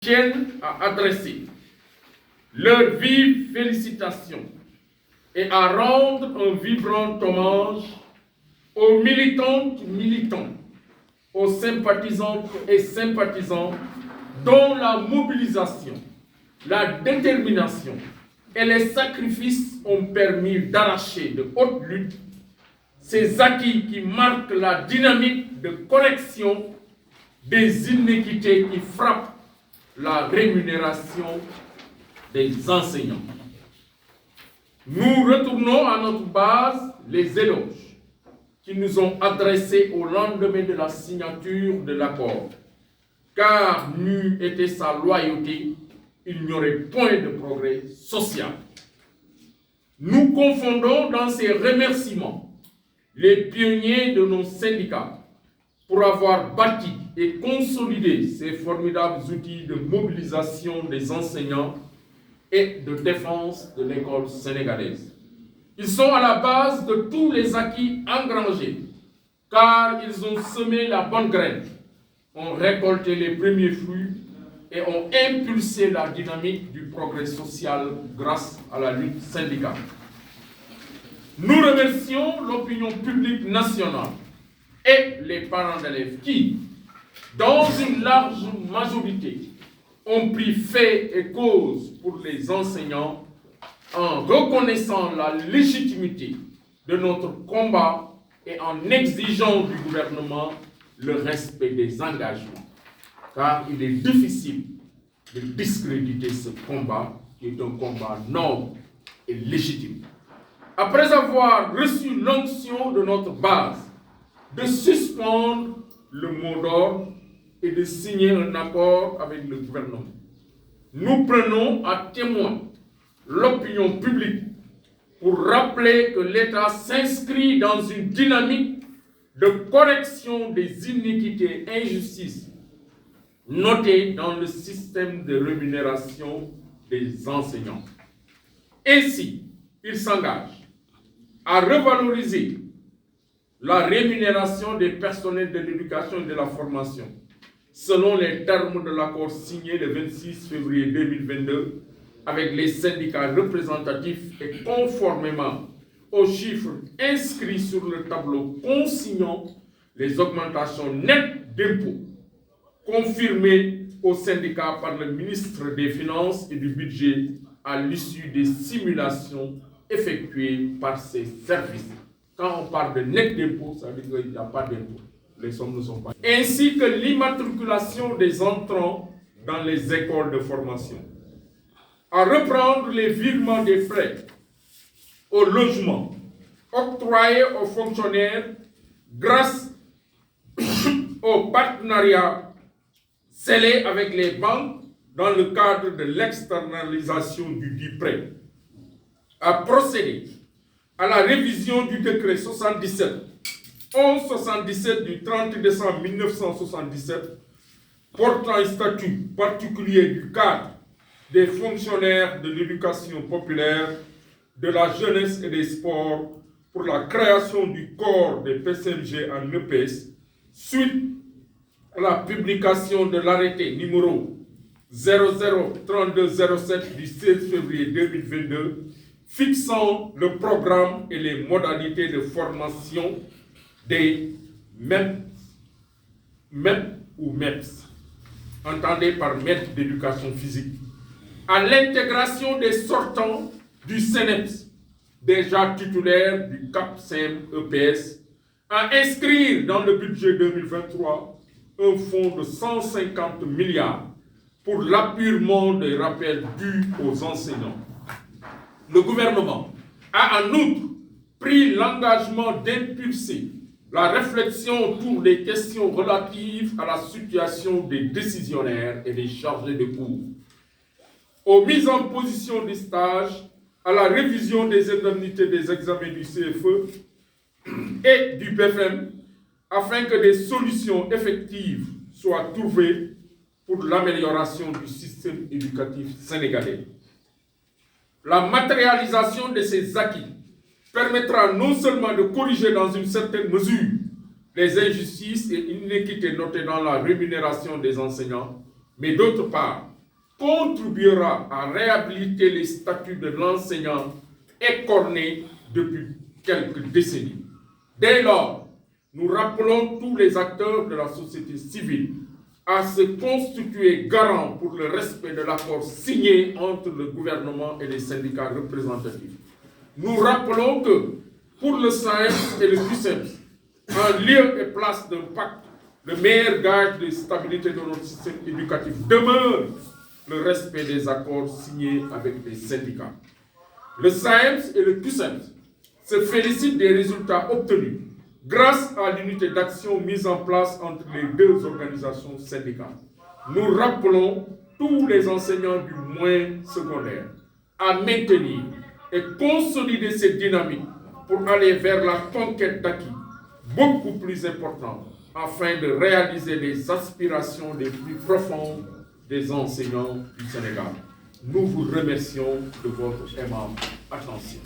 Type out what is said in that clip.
tiennent à adresser leurs vives félicitations et à rendre un vibrant hommage aux militantes, militants, aux sympathisantes et sympathisants dont la mobilisation, la détermination et les sacrifices ont permis d'arracher de haute lutte ces acquis qui marquent la dynamique de correction des inéquités qui frappent la rémunération des enseignants. Nous retournons à notre base les éloges qui nous ont adressés au lendemain de la signature de l'accord, car n'eût été sa loyauté, il n'y aurait point de progrès social. Nous confondons dans ces remerciements les pionniers de nos syndicats pour avoir bâti et consolidé ces formidables outils de mobilisation des enseignants et de défense de l'école sénégalaise. Ils sont à la base de tous les acquis engrangés, car ils ont semé la bonne graine, ont récolté les premiers fruits et ont impulsé la dynamique du progrès social grâce à la lutte syndicale. Nous remercions l'opinion publique nationale et les parents d'élèves qui, dans une large majorité, ont pris fait et cause pour les enseignants en reconnaissant la légitimité de notre combat et en exigeant du gouvernement le respect des engagements. Car il est difficile de discréditer ce combat qui est un combat noble et légitime. Après avoir reçu l'onction de notre base de suspendre le mot d'ordre et de signer un accord avec le gouvernement, nous prenons à témoin l'opinion publique pour rappeler que l'État s'inscrit dans une dynamique de correction des iniquités et injustices notées dans le système de rémunération des enseignants. Ainsi, il s'engage à revaloriser la rémunération des personnels de l'éducation et de la formation, selon les termes de l'accord signé le 26 février 2022 avec les syndicats représentatifs et conformément aux chiffres inscrits sur le tableau consignant les augmentations nettes d'impôts confirmées aux syndicats par le ministre des Finances et du Budget à l'issue des simulations effectuées par ces services. Quand on parle de net d'impôts, ça veut dire qu'il n'y a pas d'impôts. Les sommes ne sont pas. Ainsi que l'immatriculation des entrants dans les écoles de formation. À reprendre les virements des frais au logement octroyés aux fonctionnaires grâce au partenariat scellé avec les banques dans le cadre de l'externalisation du dit prêt. À procéder à la révision du décret 1177 du 30 décembre 1977 portant un statut particulier du cadre des fonctionnaires de l'éducation populaire, de la jeunesse et des sports pour la création du corps des PCMG en EPS suite à la publication de l'arrêté numéro 003207 du 16 février 2022 fixant le programme et les modalités de formation des MEP ou MEPS, entendez par maître d'éducation physique, à l'intégration des sortants du CNEPS, déjà titulaires du CAPSEM-EPS, à inscrire dans le budget 2023 un fonds de 150 milliards pour l'appurement des rappels dus aux enseignants. Le gouvernement a en outre pris l'engagement d'impulser la réflexion autour des questions relatives à la situation des décisionnaires et des chargés de cours, aux mises en position des stages, à la révision des indemnités des examens du CFE et du BFM, afin que des solutions effectives soient trouvées pour l'amélioration du système éducatif sénégalais. La matérialisation de ces acquis permettra non seulement de corriger dans une certaine mesure les injustices et inéquités notées dans la rémunération des enseignants, mais d'autre part, contribuera à réhabiliter les statuts de l'enseignant écornés depuis quelques décennies. Dès lors, nous rappelons tous les acteurs de la société civile à se constituer garants pour le respect de l'accord signé entre le gouvernement et les syndicats représentatifs. Nous rappelons que pour le SAEMS et le QSEMS, en lieu et place d'un pacte, le meilleur gage de stabilité de notre système éducatif demeure le respect des accords signés avec les syndicats. Le SAEMS et le QSEMS se félicitent des résultats obtenus grâce à l'unité d'action mise en place entre les deux organisations syndicales. Nous rappelons tous les enseignants du moyen secondaire à maintenir et consolider cette dynamique pour aller vers la conquête d'acquis beaucoup plus importante afin de réaliser les aspirations les plus profondes des enseignants du Sénégal. Nous vous remercions de votre aimable attention.